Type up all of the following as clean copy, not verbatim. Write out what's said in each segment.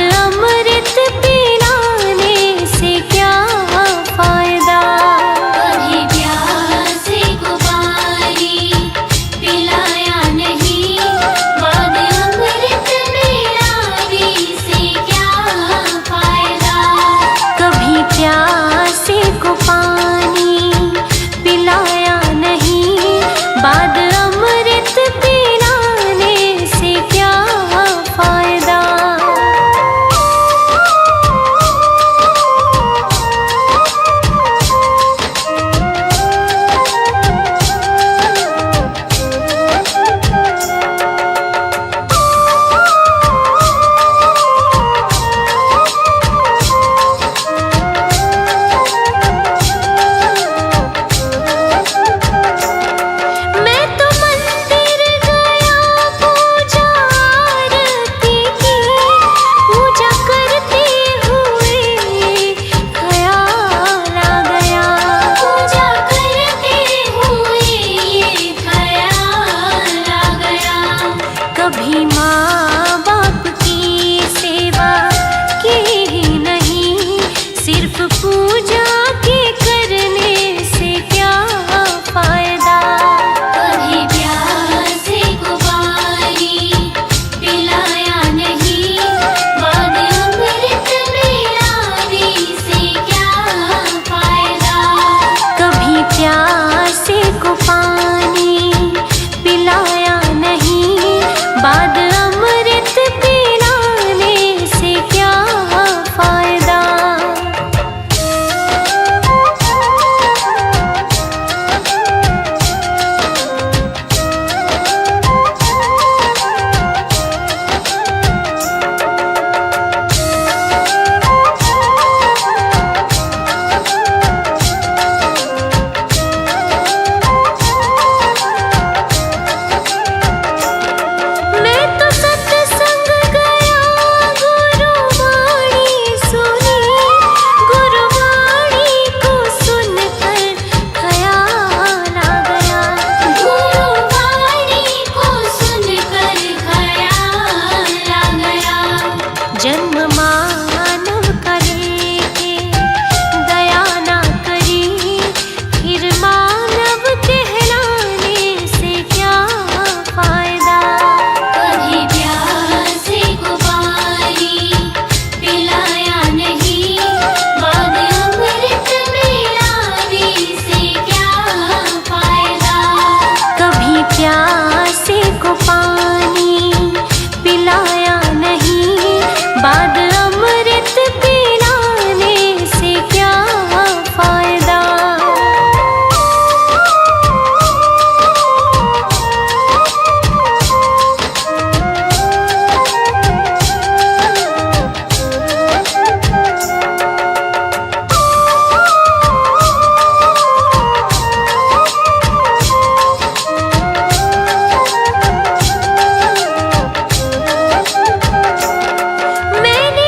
अमृत पिलाने से क्या फायदा। कभी प्यासे को पानी पिलाया नहीं, बाद अमृत पिलाने से क्या फायदा। कभी प्यासे को पानी पिलाया नहीं, बाद अमृत पिलाने से क्या फायदा। मैं तो मंदिर गया पूजा आरती की, पूजा करते हुए ख्याल आ गया। पूजा करते हुए ये ख्याल आ गया। कभी माँ बाप की सेवा की ही नहीं, सिर्फ पूजा के करने से क्या फायदा। कभी प्यासे को पानी पिलाया नहीं, बाद अमृत पिलाने से क्या फायदा। कभी प्यासे को पानी पिलाया नहीं, बाद अमृत पिलाने से क्या फायदा। मैं तो सत्संग गया, गुरुवाणी सुनी, गुरुवाणी को सुनकर ख्याल आ गया। गुरुवाणी को सुनकर ख्याल आ गया। जन्म मानव का लेके दया ना करी, फिर मानव कहलाने से क्या फायदा। कभी प्यासे को पानी पिलाया नहीं, बाद अमृत पिलाने से क्या फायदा। कभी प्यासे को पानी पिलाया नहीं, बाद अमृत पिलाने से क्या फायदा। मैंने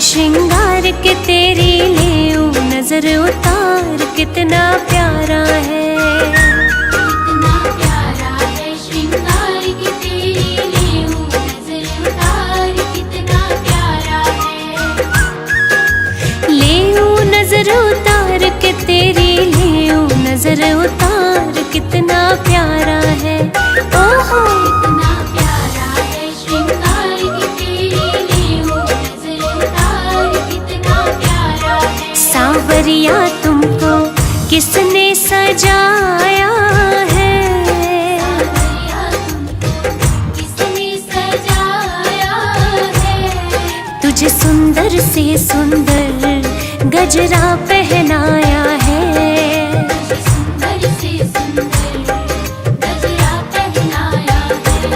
श्रृंगार के तेरी लेऊ नजर उतार कितना प्यारा है। कितना प्यारा है श्रृंगार के तेरी लेऊ नजर उतार कितना प्यारा है। लेऊ नजर उतार के तेरी लेऊ नजर उतार कितना प्यारा है। ओहो कितना प्यारा है श्रृंगार के तेरी लेऊ नजर उतार कितना प्यारा है। सांवरिया तुमको किसने सजाया है। सांवरिया तुमको किसने सजाया है। तुझे सुंदर से सुंदर गजरा पहनाया है। तुझे सुंदर से सुंदर गजरा पहनाया है।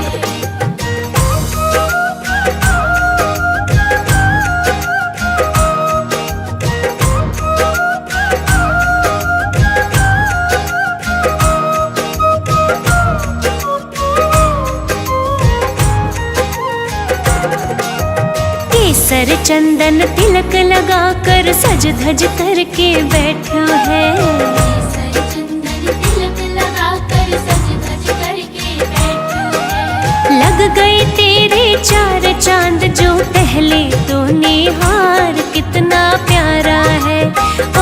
केसर चंदन तिलक लगाकर सज धज करके बैठा है। केसर चंदन तिलक लगाकर सज धज करके बैठा है। लग गए तेरे चार चांद जो पहले तो निहार कितना प्यारा है।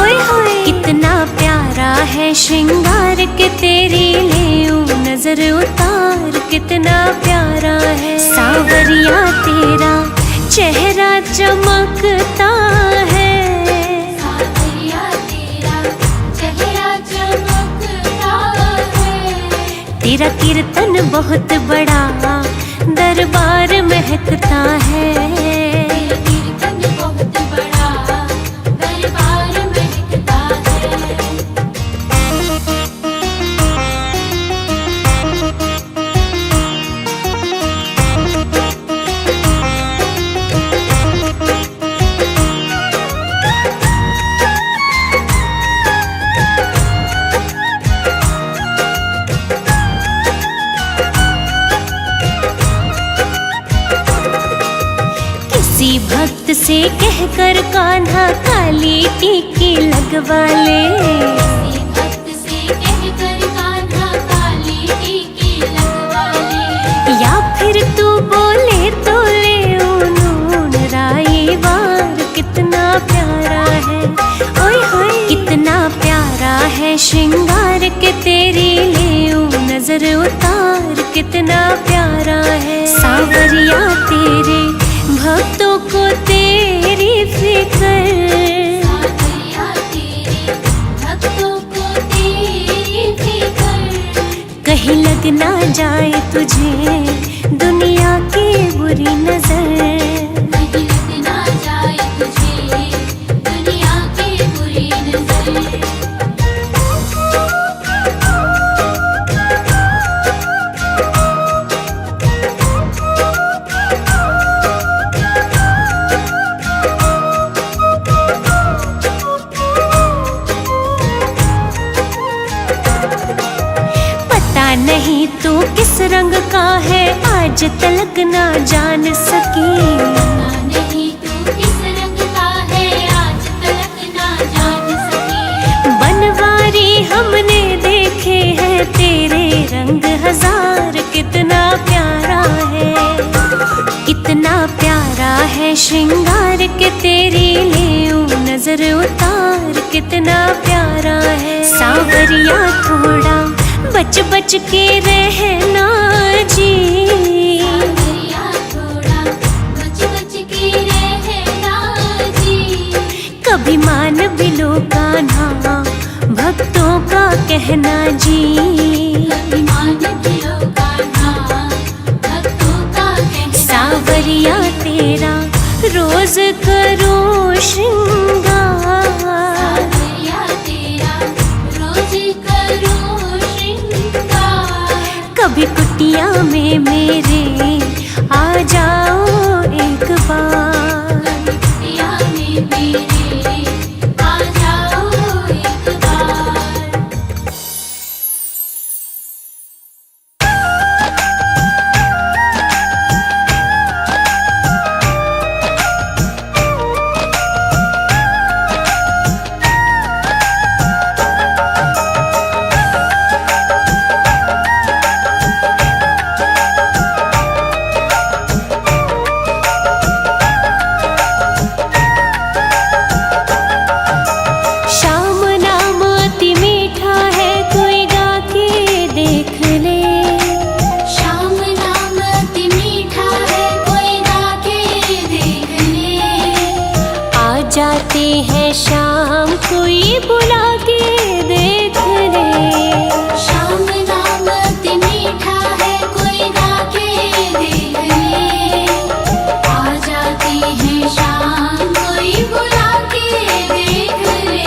ओए होए कितना प्यारा है श्रृंगार के तेरी लेऊ नजर उतार कितना प्यारा है। सांवरिया तेरा चेहरा चमकता है। सांवरिया तेरा चेहरा चमकता है। तेरा कीर्तन बहुत बड़ा दरबार महकता है। तेरा कीर्तन बहुत बड़ा दरबार महकता है। किसी भक्त से कहकर कान्हा काली टीकी लगवा ले। किसी भक्त से कहकर कान्हा काली टीकी लगवा ले। या फिर तू बोले तो ले नून राई बार कितना प्यारा है। ओए होए कितना प्यारा है श्रृंगार के तेरी लेऊ नजर उतार कितना प्यारा है। सांवरिया तेरे भक्तों को तेरी फिक्र। सांवरिया तेरे भक्तों को तेरी फिक्र। कहीं लग ना जाए तुझे दुनिया की बुरी नजर। कहीं लग ना जाए तुझे दुनिया की बुरी नजर। पता नहीं तू किस रंग का है आज तलक ना जान सकी। पता नहीं तू किस रंग का है आज तलक ना जान सकी। बनवारी हमने देखे हैं तेरे रंग हजार कितना प्यारा है। कितना प्यारा है श्रृंगार के तेरी लेऊ नजर उतार कितना प्यारा है। सांवरिया थोड़ा बच बच के रहना जी। सांवरिया थोड़ा बच बच के रहना जी। कभी मान भी लो कान्हा भक्तों का कहना जी। अभिमान भी लो कान्हा भक्तों का कहना। सांवरिया तेरा रोज करो श्रृंगार। सांवरिया तेरा रोज करो श्रृंगार। कभी कुटिया में मेरे आ जाओ एक बार। कुटिया में मेरे आ जाओ एक बार। शाम कोई बुला के देख ले। शाम नाम अति मीठा है, कोई गा के देख ले। आ जाती है शाम, कोई बुला के देख ले।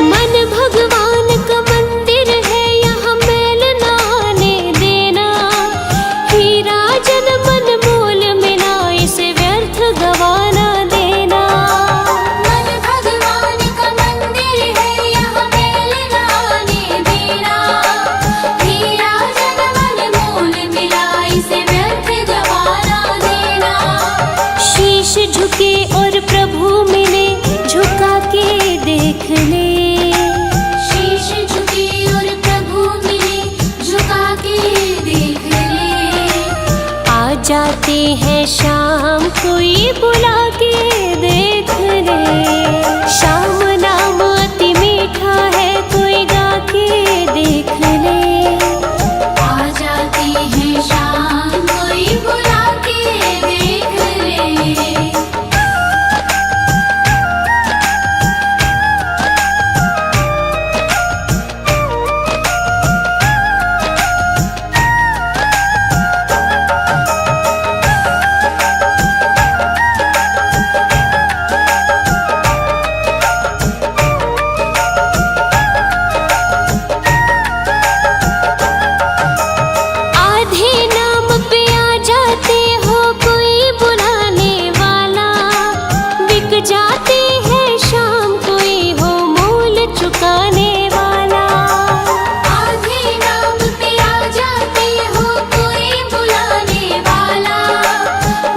मन भगवान का मंदिर है, यहाँ मैल ना आने देना। हीरा जन मन मोल मिला, इसे व्यर्थ गवाना देना। मन भगवान का मंदिर है, यहाँ मेल ना आने देना। हीरा जन मन मोल मिला, इसे व्यर्थ गवाना देना। शीश झुके और प्रभु मिले, झुका के देख ले। शीश झुके और प्रभु मिले, झुका के देख ले। आ जाते हैं शाम कोई बुला के देख ले। शाम नाम अति मीठा है, कोई गा के देख ले। आ जाती है शाम, कोई बुला के देख ले। आधे नाम पे आ जाते हो, कोई बुलाने वाला। बिक जाते हैं शाम, कोई हो मूल चुकाने वाला। आधे नाम पे आ जाते हो, कोई बुलाने वाला।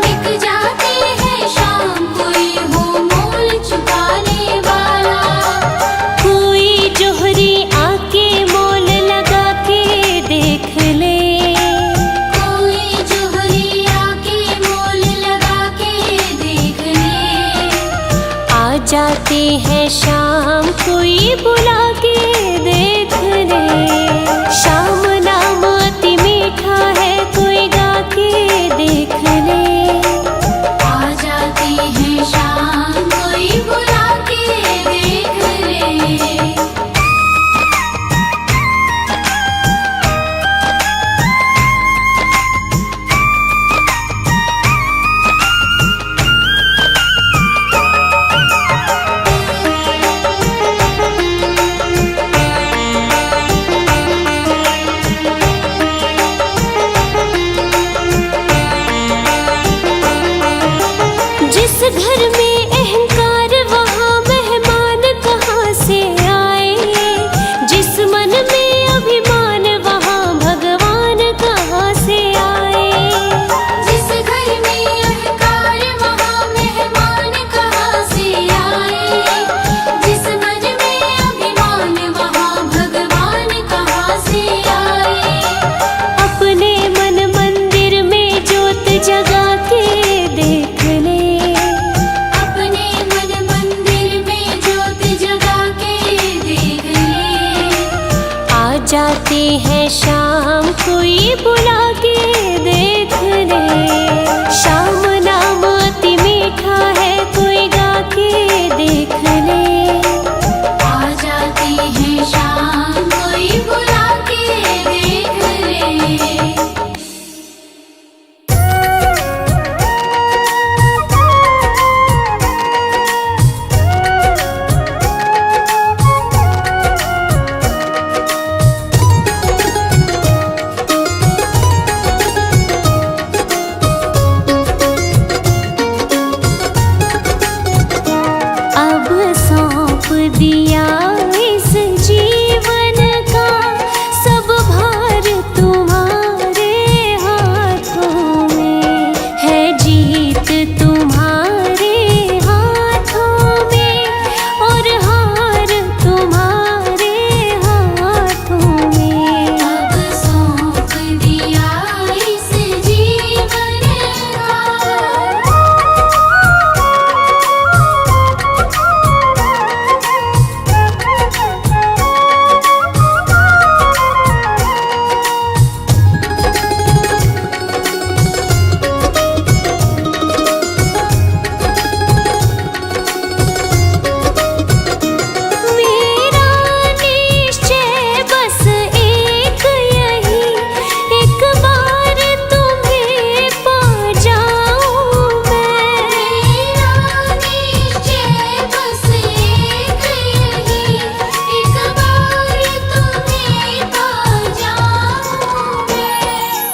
बिक जाते हैं शाम, कोई हो मोल चुकाने वाला। कोई जोहरी आके मोल लगा के देख ले। कोई जोहरी आके मोल लगा के देख ले। आ जाते हैं शाम कोई बुला के देख ले। शाम नाम अति मीठा है, कोई गा के देख ले। आ जाती है शाम, कोई बुला के देख ले।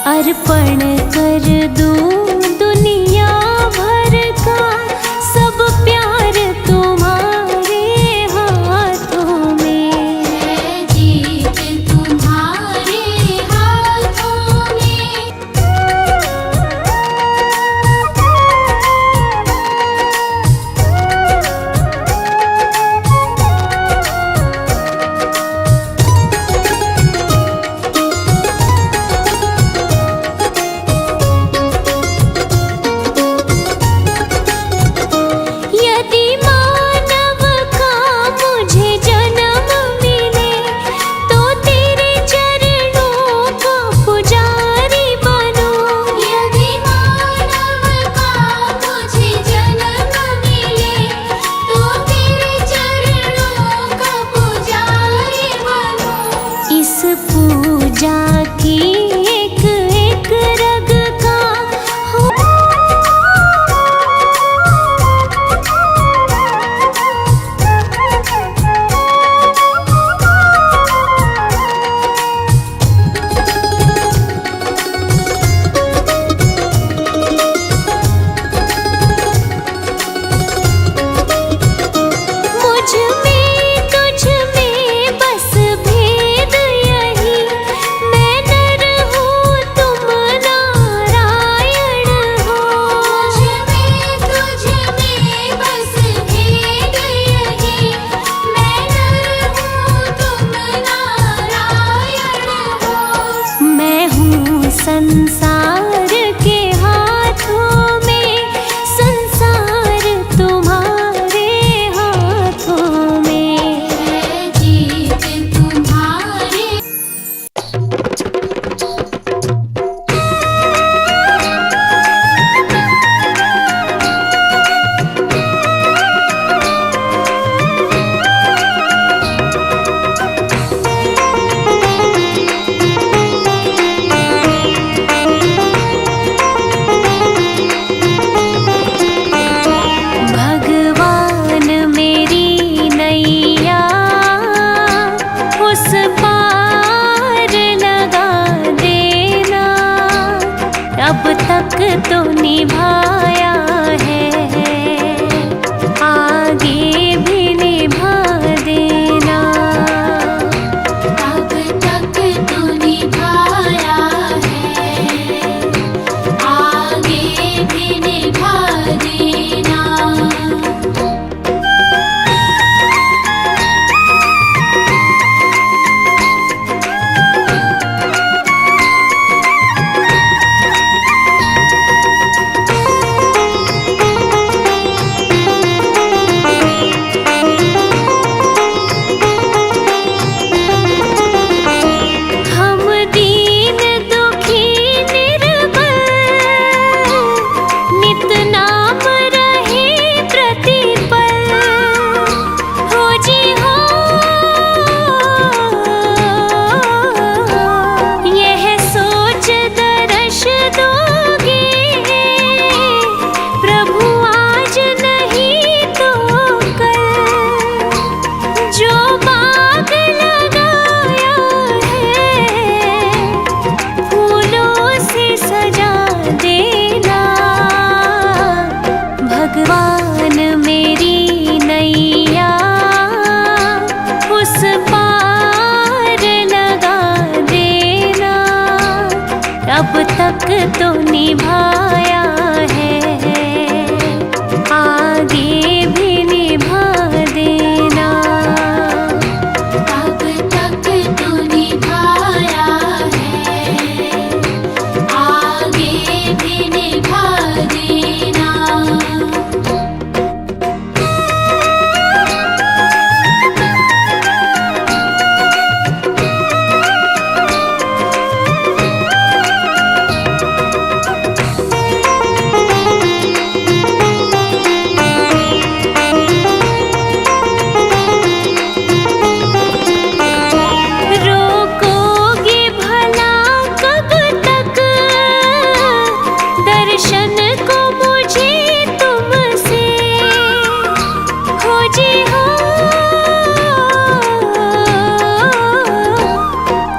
अर्पण कर दूं दुनिया भर का सब प्यार तुम्हारे हाथों में। है जीत तुम्हारे हाथों में। यदि मानव का मुझे जन्म मिले तो तेरे चरणों का पुजारी बनूं। यदि मानव का मुझे जन्म मिले तो तेरे चरणों का पुजारी बनूं। इस पूजा की एक एक रग का हो मुझ में तुझ में बस भेद यही। मैं नर हूँ तुम नारायण हो। मुझ में तुझ में बस भेद यही। मैं नर हूँ तुम नारायण हो। मैं हूँ संसार के हाथों में, संसार तुम्हारे हाथों में। है जीत तुम्हारे। भगवान मेरी नैया उस पार लगा देना। अब तक तो निभाया है, आगे भी निभा देना। अब तक तो निभाया है, आगे भी निभा देना। हम दीन दुखी निर्बल नित नाम रहे प्रतिपल। हो जी हो यह सोच दर्श दोगे प्रभु आज नहीं तो कल। जो बाग लगाया है फूलों से सजा देना। भगवान मेरी नैया उस पार लगा देना। अब तक तो निभाया है, आगे भी निभा देना। अब तक तो निभाया है, आगे भी निभा देना।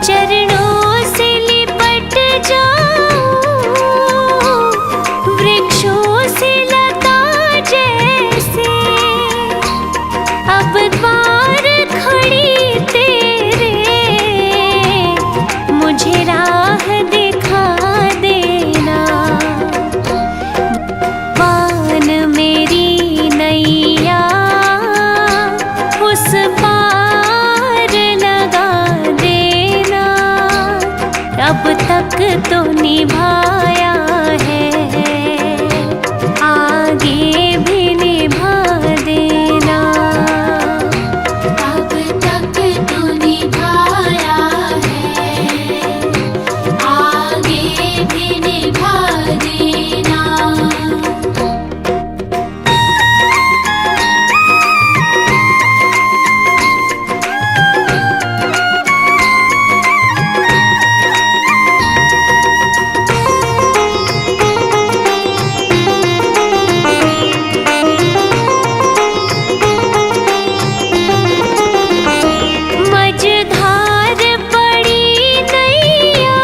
चरणों से लिपट जा राह दिखा देना। बान मेरी नैया उस पार लगा देना। अब तक तो निभाया है, आगे भी निभा देना। अब तक तो निभाया है, आगे भी निभा देना। मझधार पड़ी नैया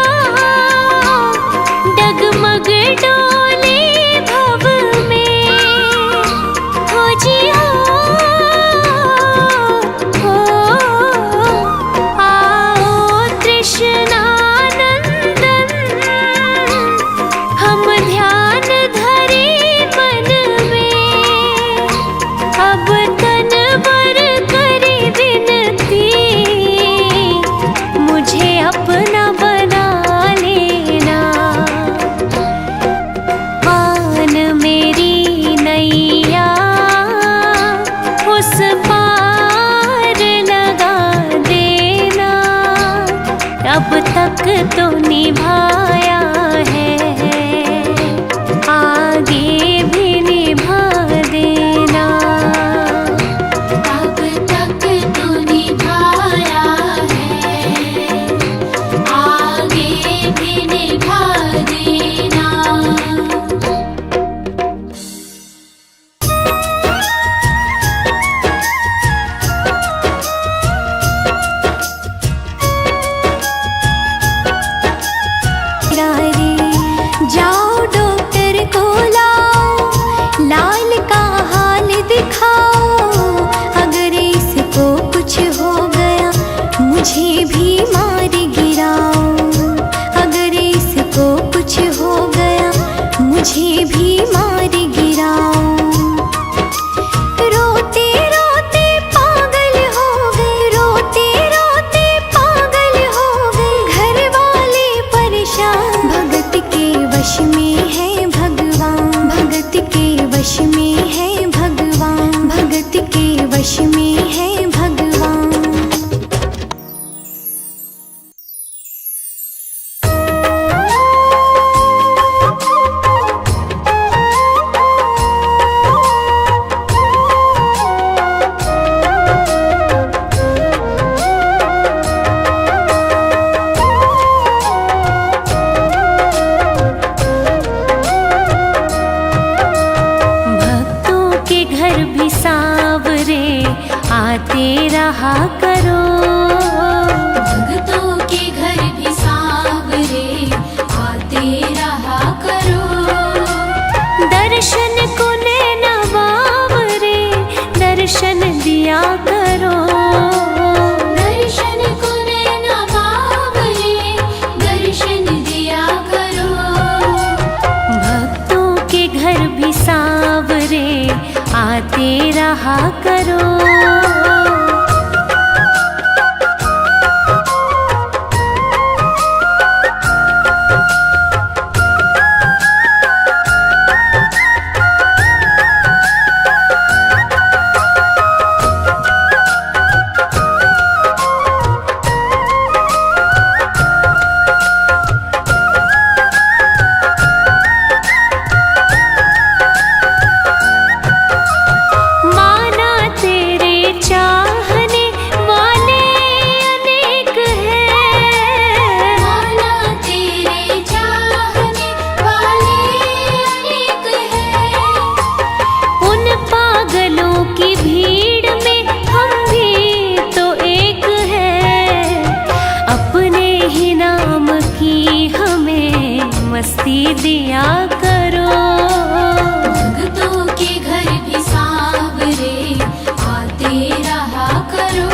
डगमग डोले भव में। हो जी हो आओ तृष्णानंदन, हम ध्यान धरे मन में। अब तन बर करे विनती, मुझे अपना बना लेना। बान मेरी नैया उस पार लगा देना। अब तक तो निभाया है, आगे भी निभा देना। अब तक तो निभाया है, आगे भी निभा देना। रे जाओ डॉक्टर को लाओ, लाल का हाल दिखाओ। अगर इसको कुछ हो गया मुझे भी मार गिराओ। अगर इसको कुछ हो गया मुझे भी मार गिराओ। रोते रोते पागल हो गए, रोते रोते पागल हो गए। घर वाले परेशान, भगत के वश में है भगवान। भगत के वश में है भगवान। भगत के वश में है भगवान। भक्तों के घर भी सांवरे आते रहा करो। भक्तों के घर भी सांवरे आते रहा करो। दर्शन को नैना बावरे दर्शन दिया करो। दर्शन को नैना बावरे दर्शन दिया करो। भक्तों के घर भी सांवरे आते रहा करो। माना तेरे चाहने वाले अनेक हैं। माना तेरे चाहने वाले अनेक हैं। उन पागलों की भीड़ में हम भी तो एक हैं। अपने ही नाम की हमें मस्ती दिया करो। भक्तों के घर भी सांवरे आते रहा करो।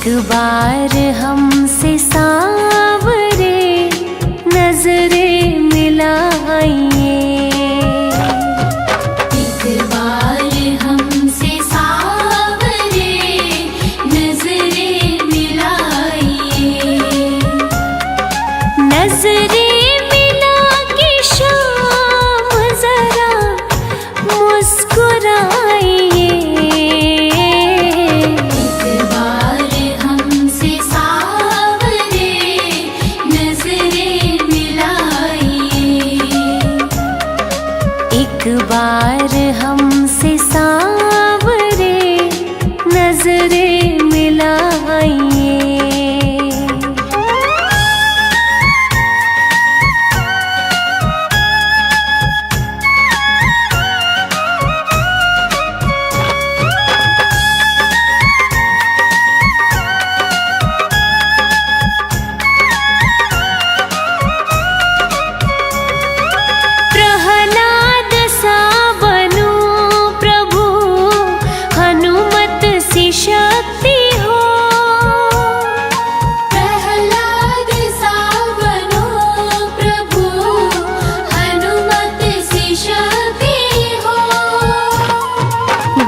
एक बार हमसे सांवरे नजरें मिलाइए। एक बार हमसे सांवरे नजरें मिलाइए। नजरें मिला के शाम जरा मुस्कुराइए। एक बार हमसे सांवरे नजरें मिलाइए। प्रहलाद सा बनूं प्रभु, हनुमत सी शक्ति हो। प्रहलाद सा बनो प्रभु, हनुमत सी शक्ति हो।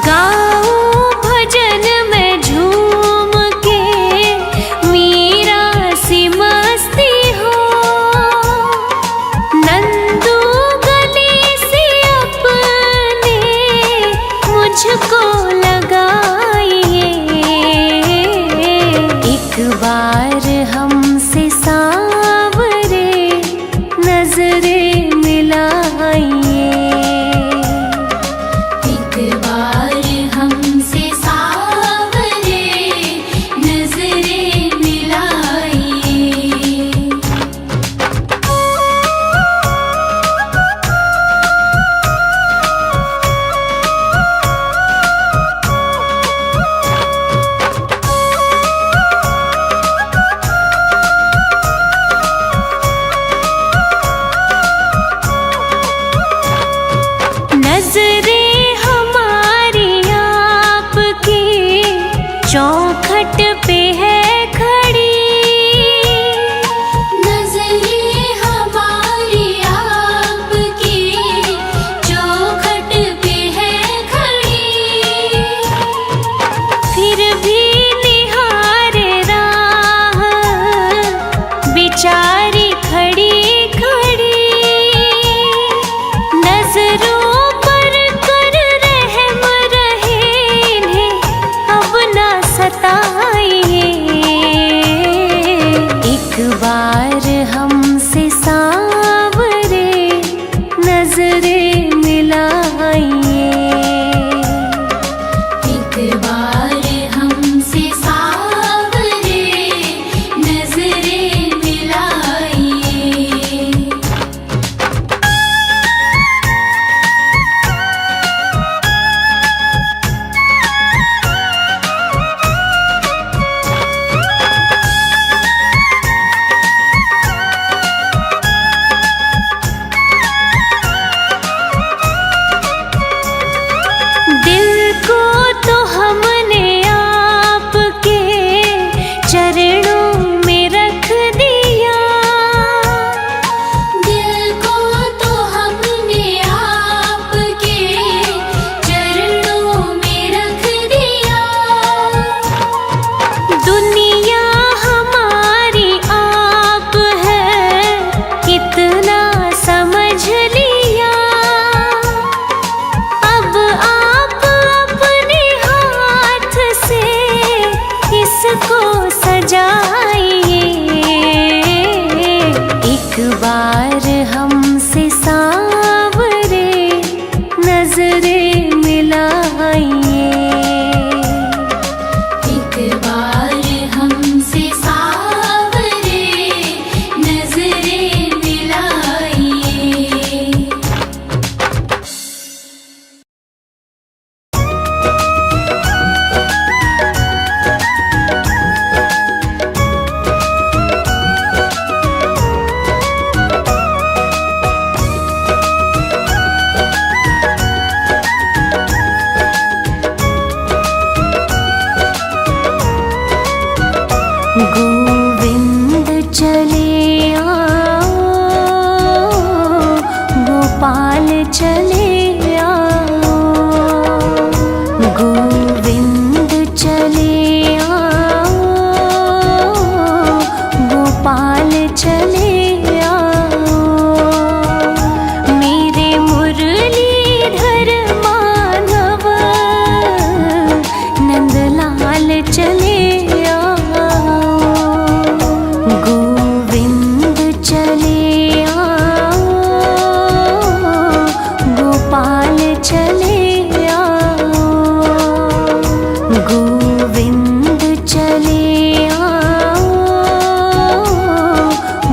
गाऊं भजन में झूम के मीरा सी मस्ती हो। नंदू गले से अपने मुझको लगाइए। एक बार हमसे सांवरे नजरें मिलाइए। एक बार हमसे सांवरे नजरें मिलाइए। नजरें हमारी आपकी चौखट पे है खड़ी। नजरें हमारी आपकी चौखट पे है खड़ी। फिर भी निहारे राह बिचारी खड़ी खड़ी। नजरों पर कर रहम रहे इन्हें अब ना सताइए। गोविंद चले आओ, गोपाल चले आओ, गोविंद चले आओ, गोपाल चले आओ, मेरे मुरलीधर माधव नंदलाल चले आओ, गोविंद चले आओ, गोपाल चले आओ, गोविंद चले आओ,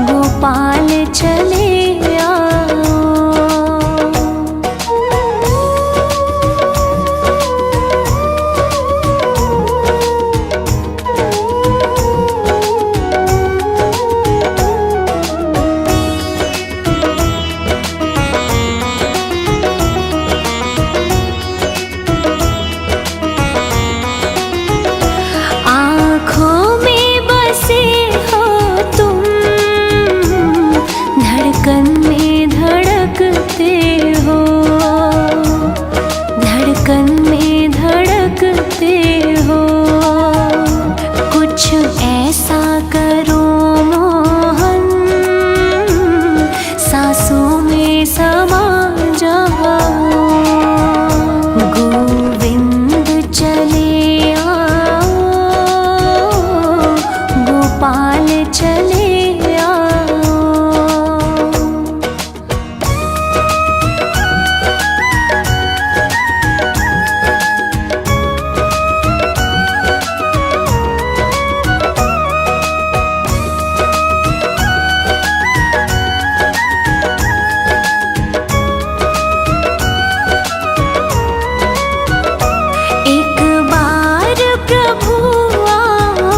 गोपाल चले आओ। आँखों में बसे हो तुम, धड़कन में धड़कते हो, धड़कन में धड़कते हो, कुछ ऐसा करो मोहन, सांसों में समा जाओ, गोविंद चले आओ, गोपाल चले आओ। एक बार प्रभु आओ,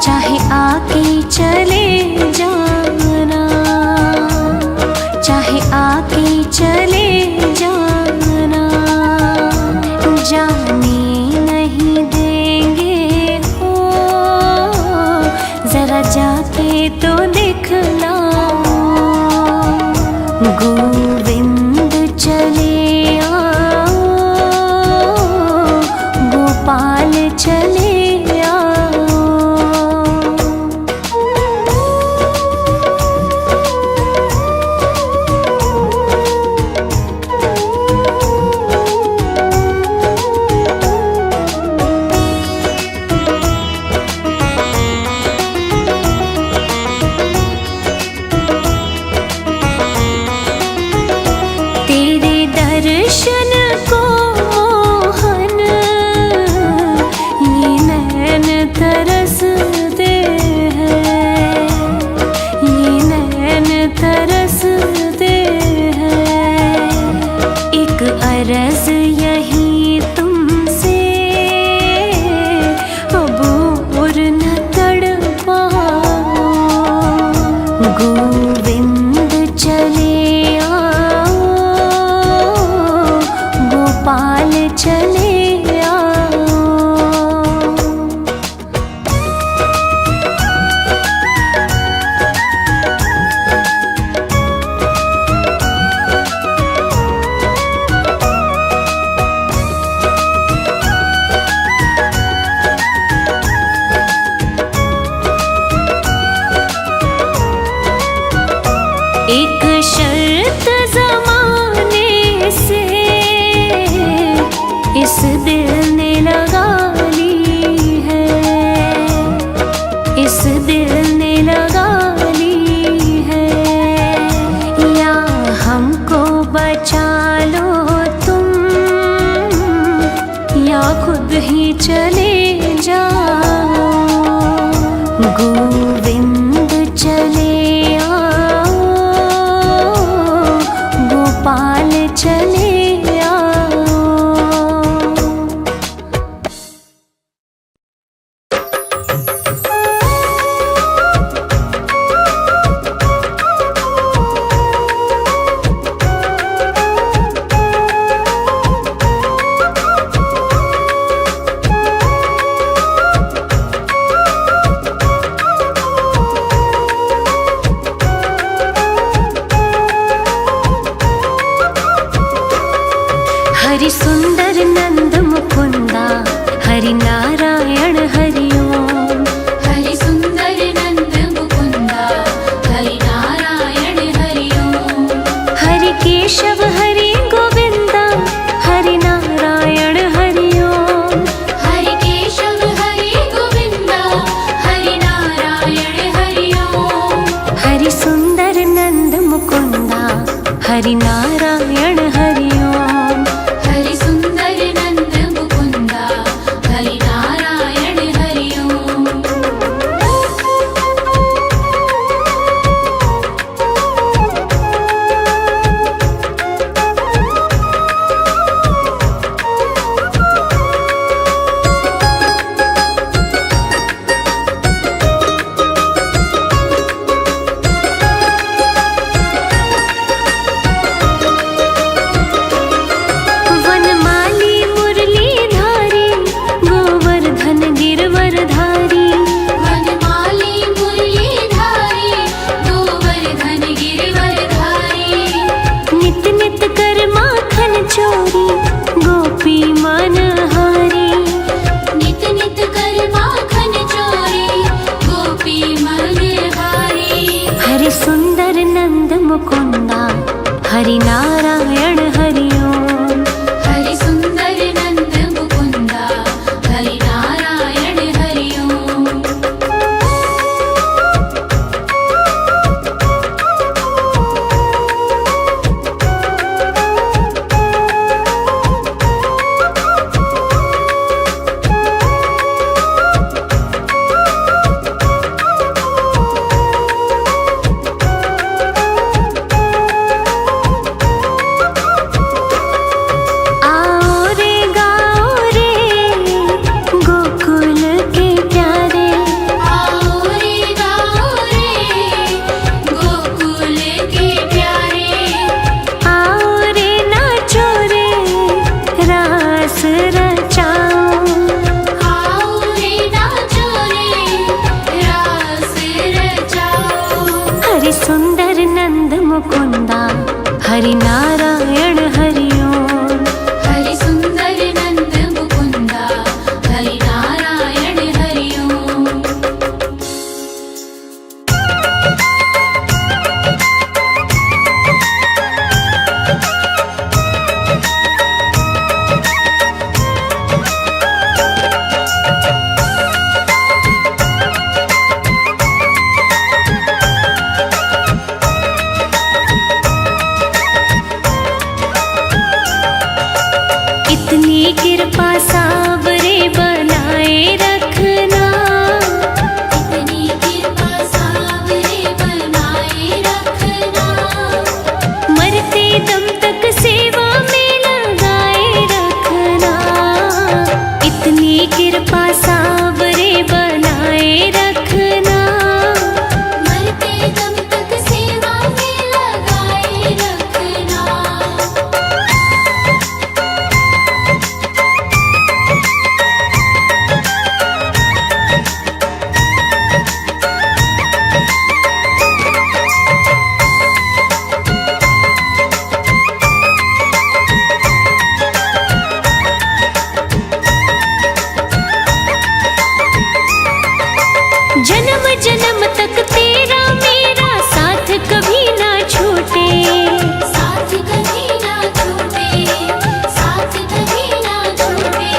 चाहे आके चले जाना, चाहे आके चले जाना, जाने नहीं देंगे हो, जरा जाके तो दिखलाओ, गोविंद चले आओ, गोपाल चले आओ। तेरे दर्शन को मोहन ये नैन तरसते हैं, ये नैन तरसते हैं, एक अरज यही तुमसे, अब और न तड़पाओ, गोविंद चले आओ, गोपाल चले आओ। एक शर्त ज़माने से इस दिल ने लगा ली है, इस दिल ने लगा ली है, या हमको बचा लो तुम, या खुद ही चले जाओ, गोविंद चले आओ, गोपाल चले आओ। कृपा सावरे बनाए रखना। मरते दम तक सेवा में लगाए रखना। जन्म जन्म तक तेरा मेरा साथ कभी ना छूटे। साथ कभी ना छूटे, साथ कभी ना छूटे।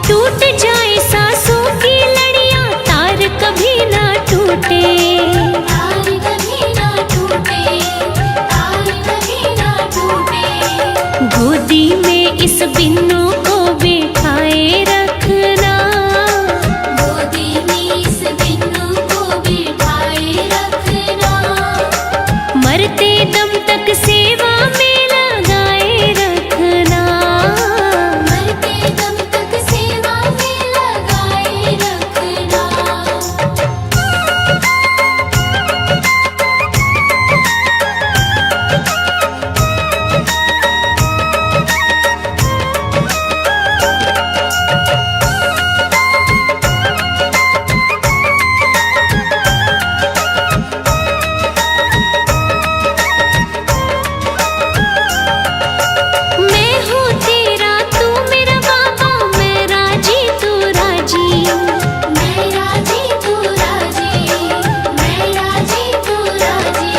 टूट जाए सांसों की लड़ियां तार कभी ना टूटे। तार कभी ना टूटे, तार कभी ना टूटे। गोदी में इस बिन्नू को बिठाए रखना। गोदी में इस बिन्नू को बिठाए रखना। मरते दम तक सेवा में लगाए रखना। मरते दम तक सेवा में लगाए रखना। मैं हूँ तेरा तू मेरा बाबा, मैं राजी तू राजी। मैं राजी तू राजी, मैं राजी तू राजी।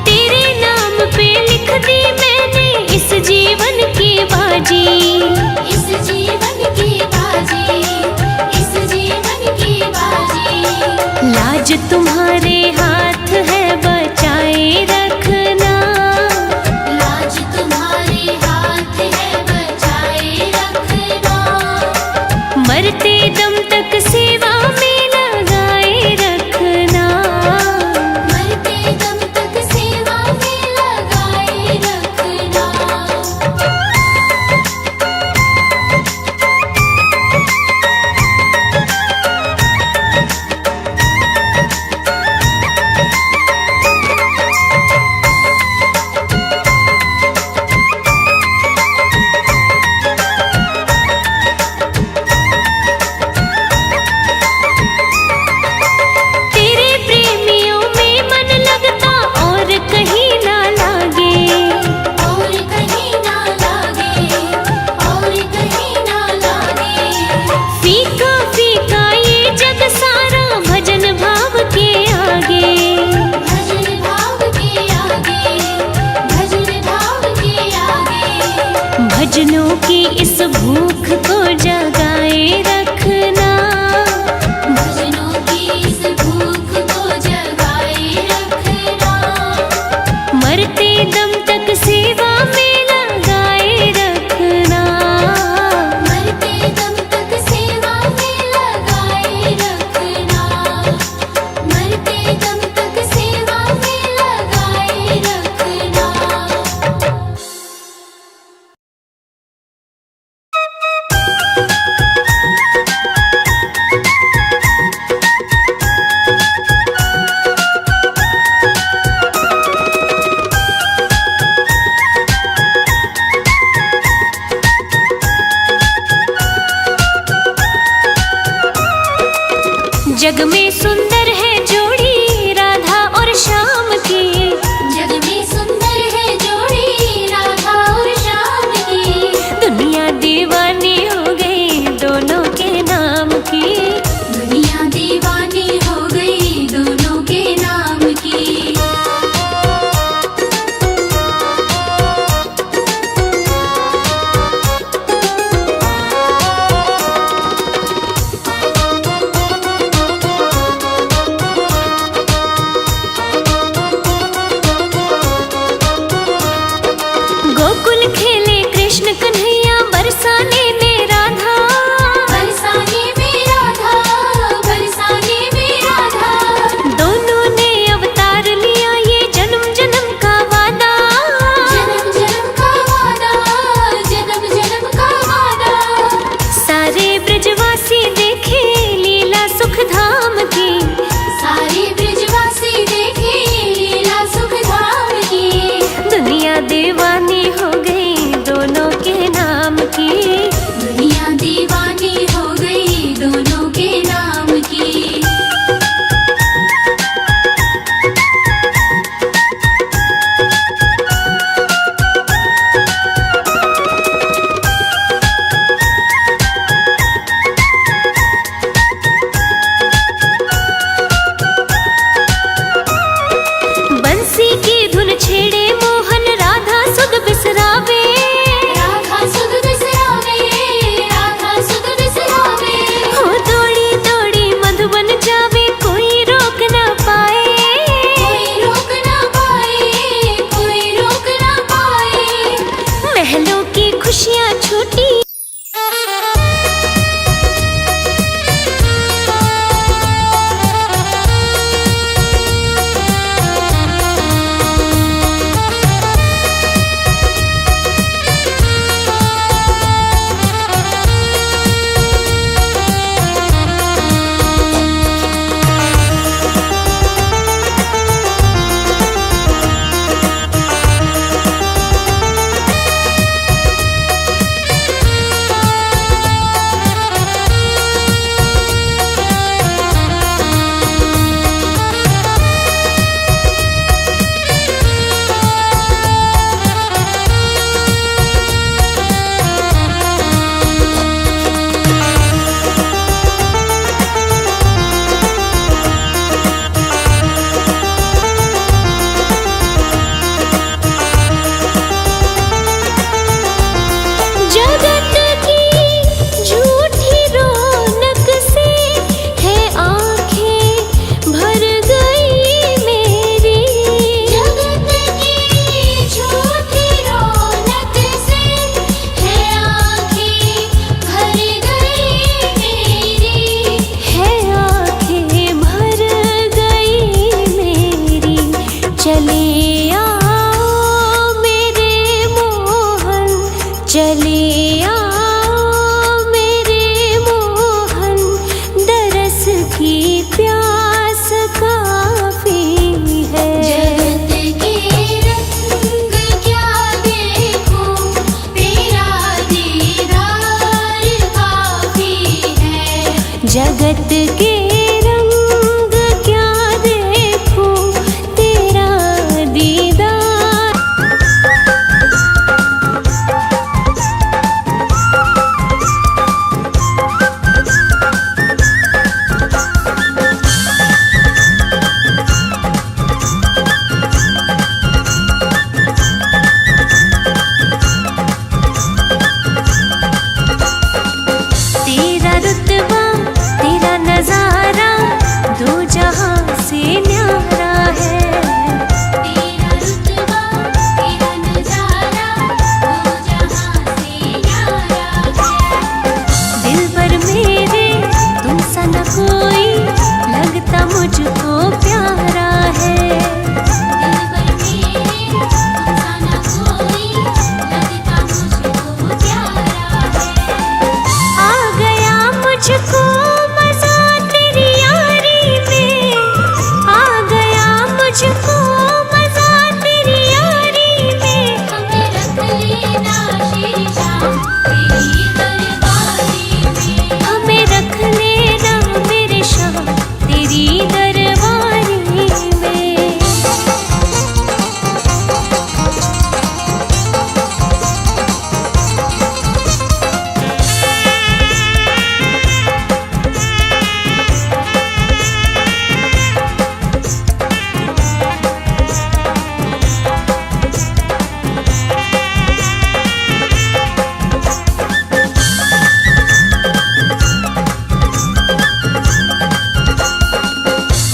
तेरे नाम पे लिख दी मैंने इस जीवन की बाजी। इस जीवन की बाजी, इस जीवन की बाजी। लाज तुम्हारे हाथ है बचाए रखना। लाज तुम्हारे हाथ है बचाए रखना। मरते दम तक सेवा में लगाए रखना। मरते दम तक सेवा में लगाए रखना। तेरे प्रेमियों में मन लगता और कहीं ना लागे। और कहीं ना लागे, और कहीं ना लागे। फीका फीका ये जग सारा भजन भाव के आगे। भजन भाव के आगे, भजन भाव के आगे। भजनों की इस भूख को जगाए रखना। भजनों की इस भूख को जगाए रखना। मरते दम तक सेवा में लगाए रखना। मरते दम तक सेवा में लगाए रखना। मरते दम तक सेवा में लगाए रखना। जग में सुंदर है जोड़ी राधा और श्याम की। जग में सुंदर है जोड़ी राधा और श्याम की। दुनिया दीवानी हो गई दोनों के नाम की। दुनिया दीवानी हो गई दोनों के नाम की। जगत के रंग क्या देखूं तेरा दीदार। तेरा रुतबा तेरा नजारा दो जहां से न्यारा है। तेरा रुतबा तेरा नजारा दो जहां से न्यारा है। दिल पर मेरे तुम सा न कोई लगता मुझको प्यारा है। दिल पर मेरे तुमसा न कोई लगता मुझको प्यारा है। आ गया मुझको मजा तेरी यारी में, आ गया मुझको मजा तेरी यारी में। हमें रख लेना शीशा तेरी दरबारी में। हमें रख लेना मेरे शाह तेरी दरबारी में।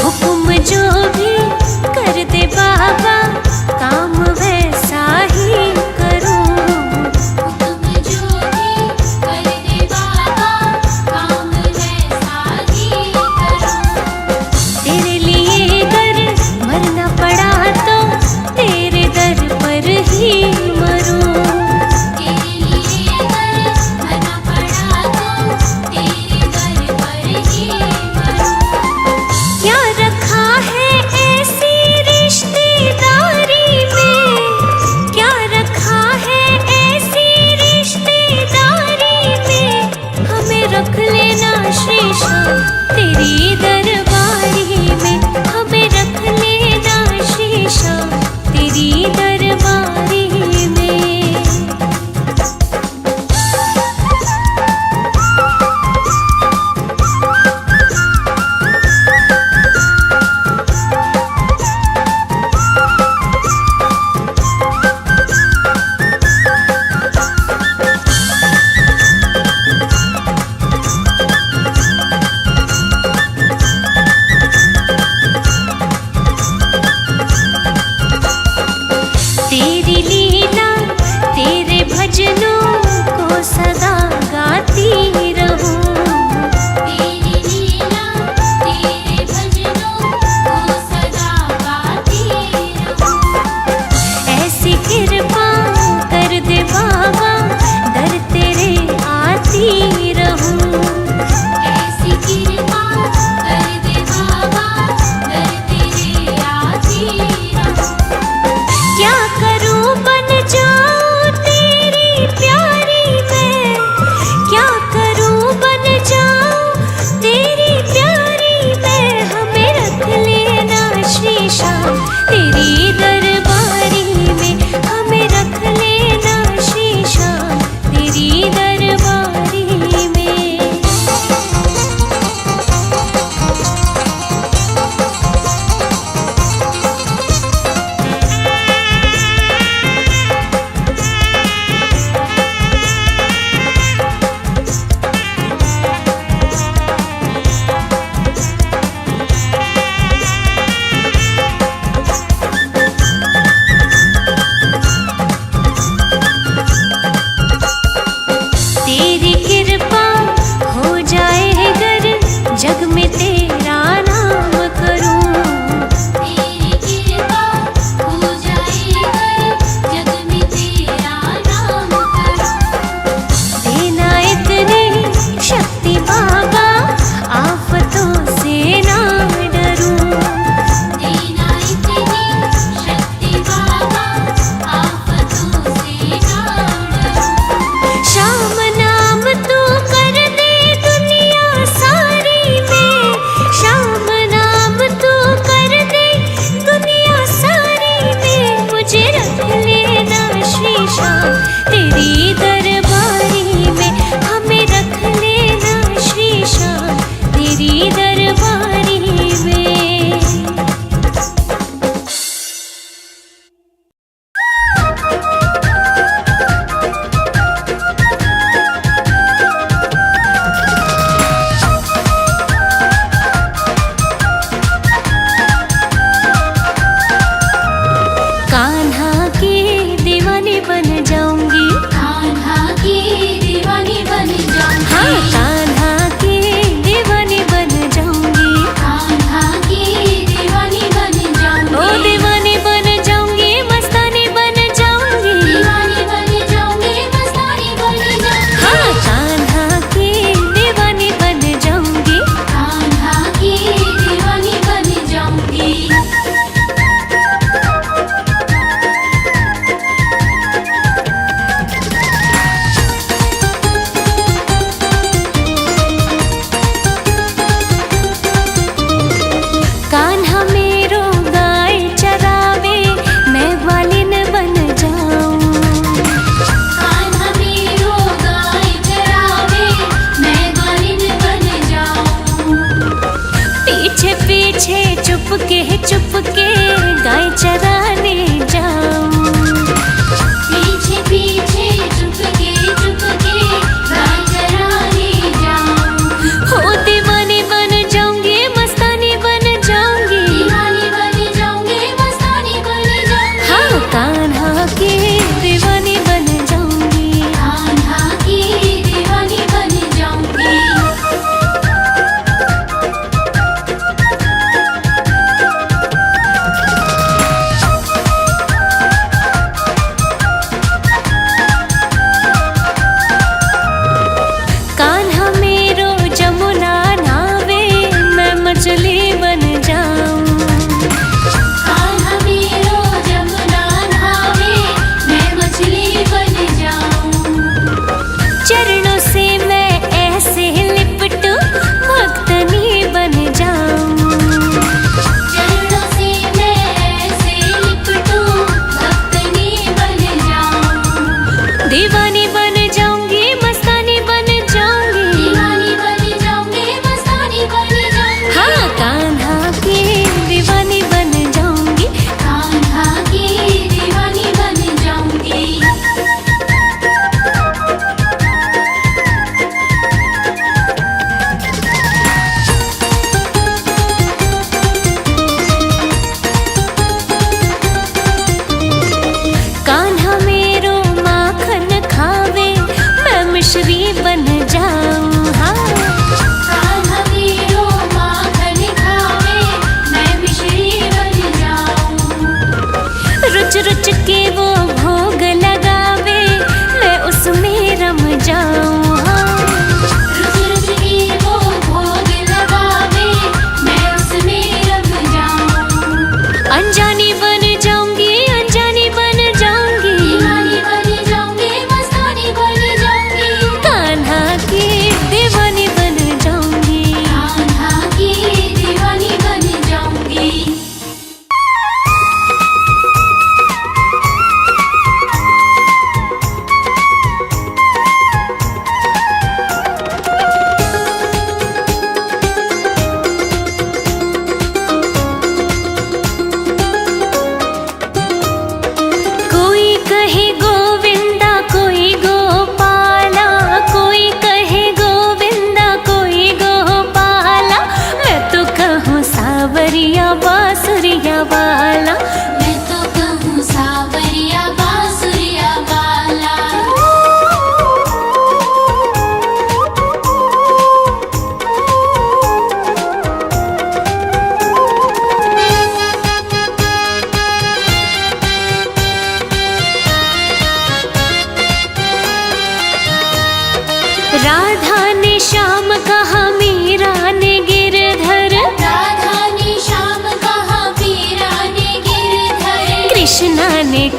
हुक्म जो भी कर दे बाबा काम वैसा ही करूं। हुक्म जो भी कर दे बाबा काम वैसा ही करूं। तेरे लिए अगर मरना पड़ा तो तेरे दर पर ही मरूं। तेरे लिए अगर मरना पड़ा तो तेरे दर पर ही मरूं। क्या रखा है ऐसी रिश्तेदारी में, क्या रखा है ऐसी रिश्तेदारी में। हमें रख लेना शीशा तेरी दरबारी में। हमें रख लेना शीशा तेरी दरबारी में।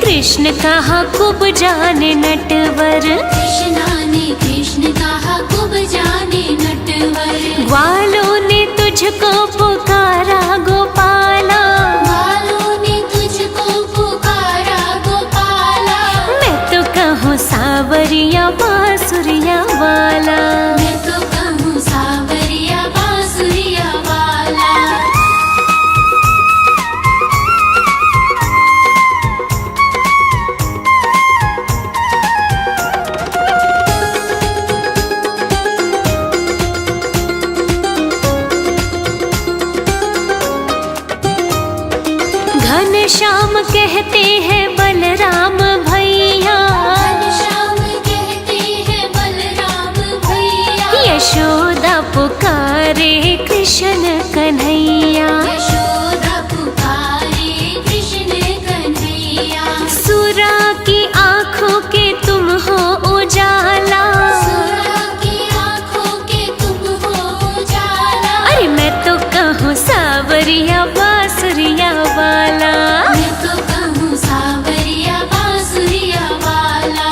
कृष्ण कहा खूब जाने नटवर, कृष्णा ने कृष्ण कहा खूब जाने नटवर। ग्वालों ने तुझको पुकारा गोपाला, ग्वालों ने तुझको पुकारा गोपाला। मैं तो कहूँ सावरिया बांसुरिया वाला। मैं तो कहूँ सावरिया बांसुरिया वाला। घनश्याम कहते हैं बलराम भैया, घनश्याम कहते हैं बलराम भैया। यशोदा पुकारे कृष्ण कन्हैया। यशोदा पुकारे कृष्ण कन्हैया। सुरा की आँखों के तुम हो उजाला, सुरा की आँखों के तुम हो उजाला। अरे मैं तो कहूँ सावरिया बांसुरिया वाला। मैं तो कहूँ सावरिया बांसुरिया वाला।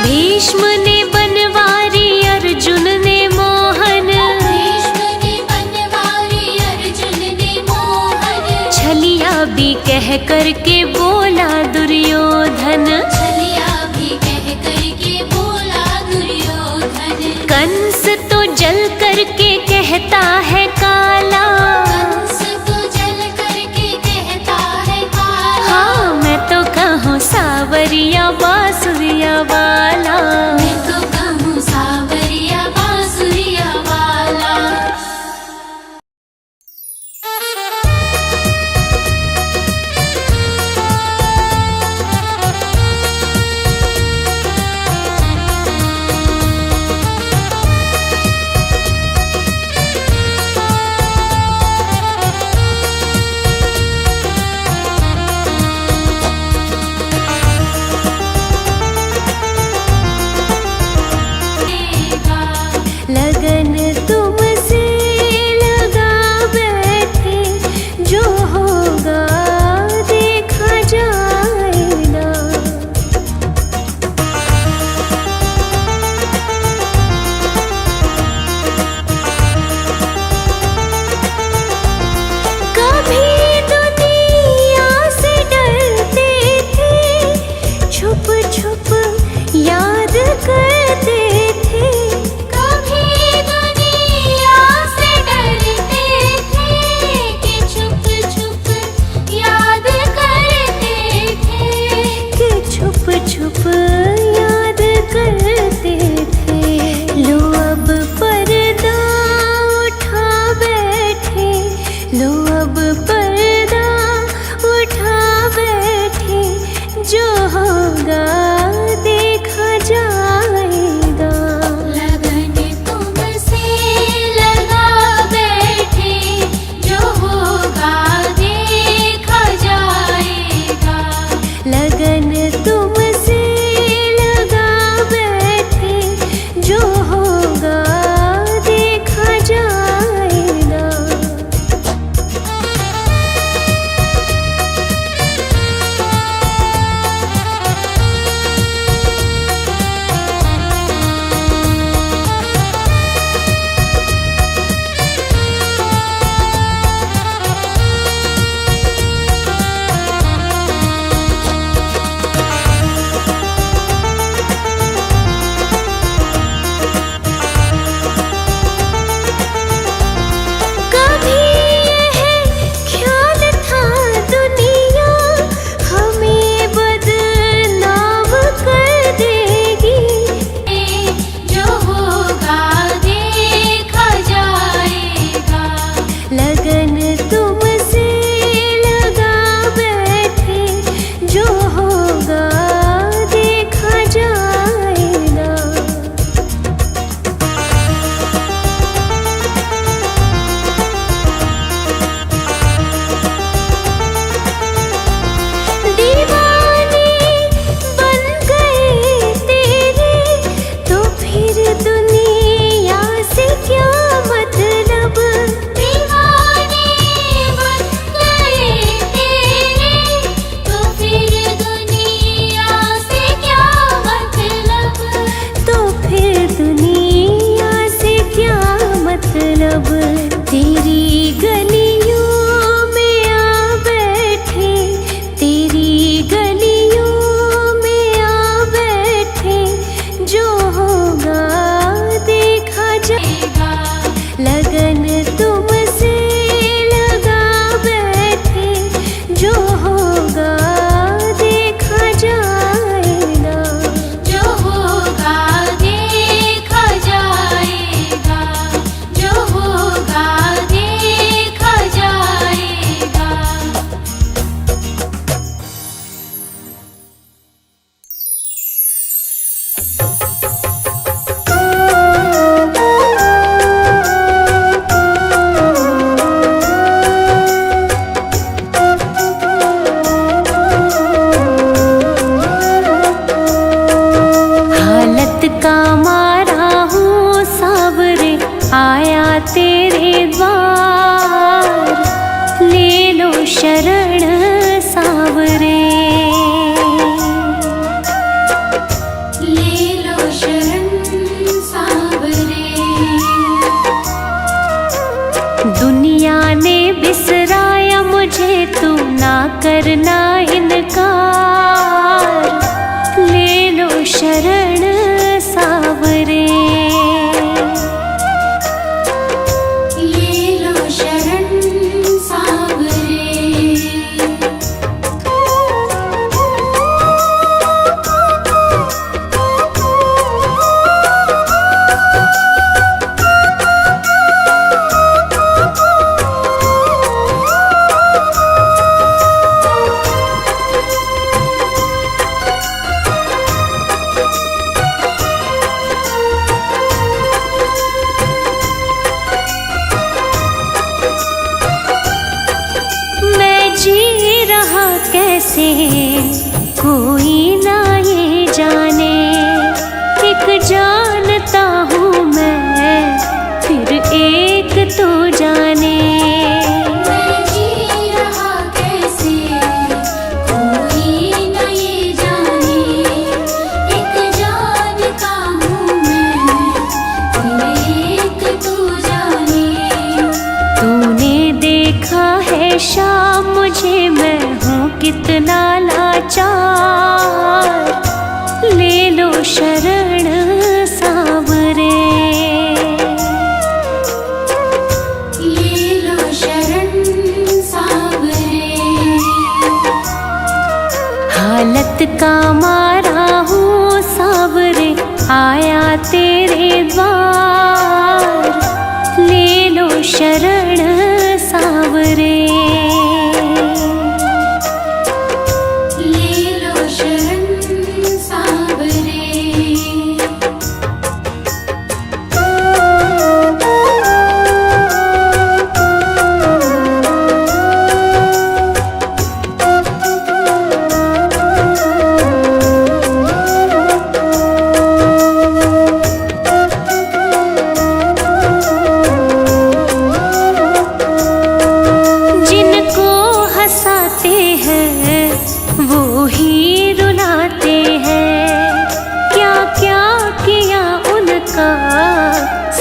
भीष्म ने बनवारी अर्जुन ने मोहन, भीष्म ने बनवारी अर्जुन ने मोहन। छलिया भी कह करके बोला दुर्योधन, छलिया भी कह करके बोला दुर्योधन। कंस तो जल करके कहता है काला। कंस तो जल करके कहता है काला। हाँ मैं तो कहूँ सावरिया बांसुरिया वाला। मैं तो कहूँ सावरिया बांसुरिया वाला। तेरे द्वार, ले लो शरण सांवरे। ले लो शरण सांवरे। दुनिया ने बिसराया मुझे, तू ना करना इनकार, ले लो शरण सांवरे। ले लो शरण सांवरे। कैसे कोई ना ये जाने, एक जानता हूँ मैं फिर एक तो जाने। मैं जी रहा कैसे कोई न ये जाने, एक जानता हूँ मैं फिर एक तो जाने। तूने देखा है शाम मुझे, मैं कितना लाचार, ले लो शरण सांवरे। ले लो शरण सांवरे। हालत का मारा हूँ सांवरे, आया तेरे द्वार, ले लो शरण सांवरे।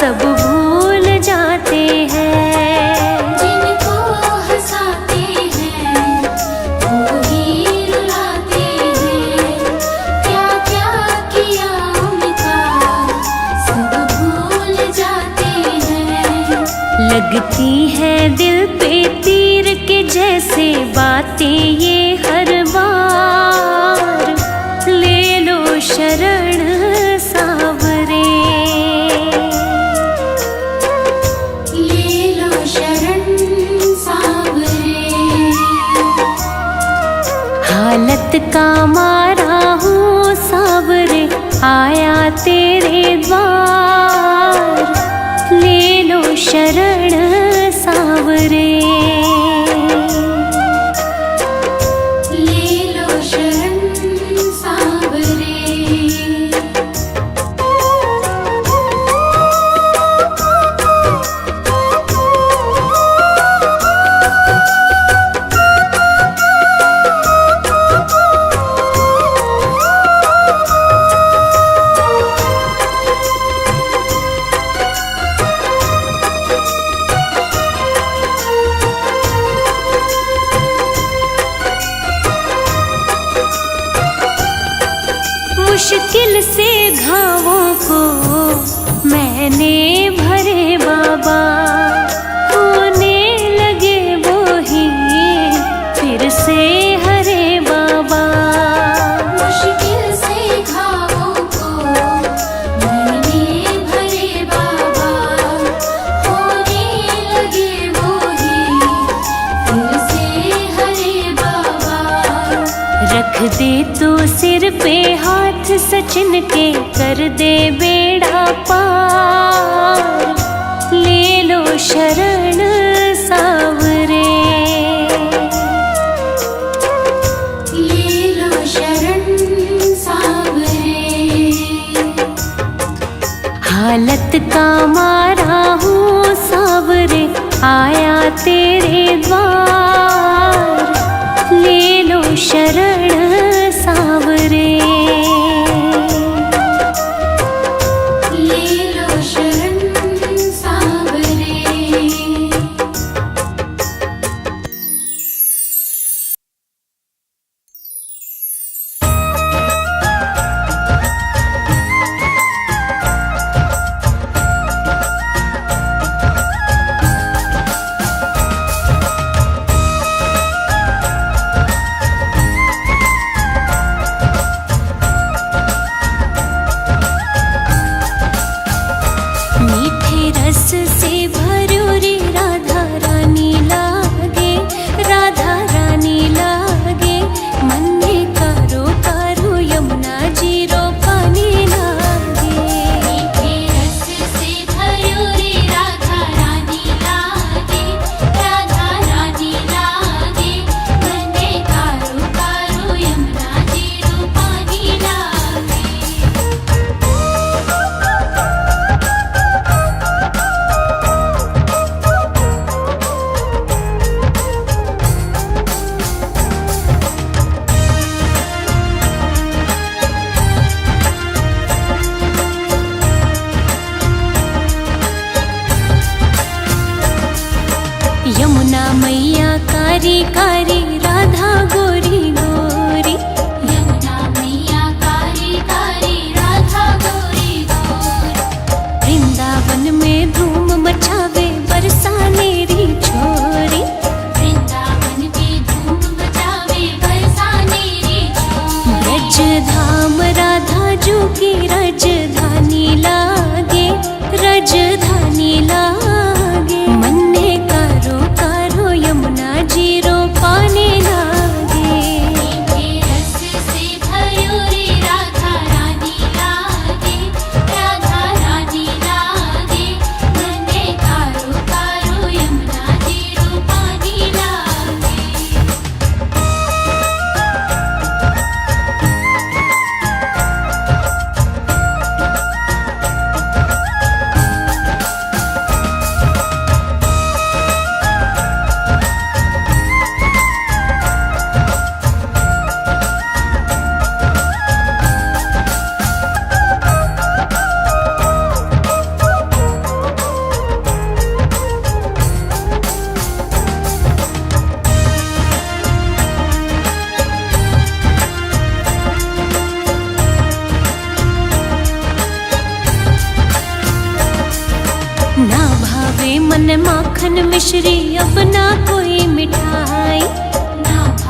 सब भूल जाते हैं। जिनको हंसाते हैं वो ही रुलाते हैं, क्या क्या किया उनका सब भूल जाते हैं। लगती है दिल पे तीर के जैसे बातें ये हर बार, ले लो शरण सांवरे। हालत का मारा हूँ सांवरे, आया तेरे द्वार, ले लो शरण सांवरे। ले लो शरण सांवरे। मुश्किल से घावों को मैंने भरे बाबा, होने लगे वो ही फिर से हरे बाबा। मुश्किल से घावों को मैंने भरे बाबा, होने लगे वो ही फिर से हरे बाबा। रख दे तो सिर पे हाथ सचिन के, कर दे बेड़ा पार, ले लो शरण सांवरे। ले लो शरण सांवरे। हालत का मारा हूँ आया तेरे द्वार, ले लो शरण सांवरे, ले लो शरण सांवरे। मीठे रस से भरो रे राधा रानी लागे, राधा रानी लागे, मन में कारो कारो यमुना जी रो पानी लागे। मीठे रस से भरो रे राधा रानी लागे, राधा रानी लागे, मन में कारो कारो यमुना जी रो पानी लागे। यमुना मैया कारी कारी, राधा गोरी गोरी, यमुना मैया कारी कारी, राधा गोरी गोरी। वृंदावन में धूम मचावे बरसाने री छोरी, वृंदावन की धूम मचावे बरसाने री छोरी। ब्रज धाम राधा जू की राजधानी लागे, राजधानी लागे, मन में कारो कारो यमुना जी रो पानी लागे। मीठे रस से भरो रे राधा रानी लागे, राधा रानी लागे, मन में कारो कारो यमुना जी रो पानी लागे। ना भावे मन माखन मिश्री, अब ना कोई मिठाई,